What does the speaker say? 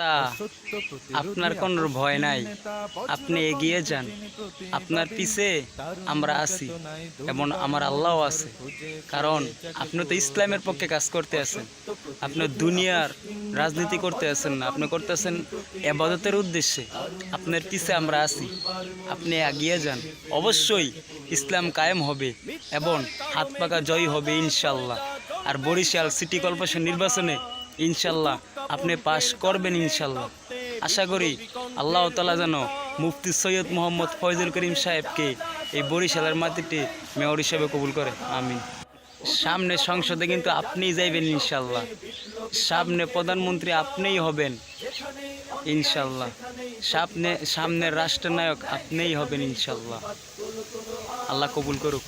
চাচা, আপনার কোনো ভয় নাই, আপনি এগিয়ে যান। আপনার পিছে আমরা আছি এবং আমার আল্লাহ আছে। কারণ আপনি তো ইসলামের পক্ষে কাজ করতে আছেন, আপনি দুনিয়ার রাজনীতি করতে আছেন না, আপনি করতেছেন ইবাদতের উদ্দেশ্যে। আপনার পিছে আমরা আছি, আপনি এগিয়ে যান। অবশ্যই ইসলাম কায়েম হবে এবং হাত পাকা জয় হবে ইনশাল্লাহ। আর বরিশাল সিটি কর্পোরেশন নির্বাচনে ইনশাল্লাহ আপনি পাশ করবেন ইনশাল্লাহ। আশা করি আল্লাহ তাআলা যেন মুফতি সৈয়দ মোহাম্মদ ফয়জুল করিম সাহেবকে এই বরিশালের মাটিতে মেয়র হিসেবে কবুল করে, আমিন। সামনে সংসদে কিন্তু আপনিই যাইবেন ইনশাল্লাহ, সামনে প্রধানমন্ত্রী আপনিই হবেন ইনশাল্লাহ, সামনের রাষ্ট্রনায়ক আপনিই হবেন ইনশাল্লাহ। আল্লাহ কবুল করুক।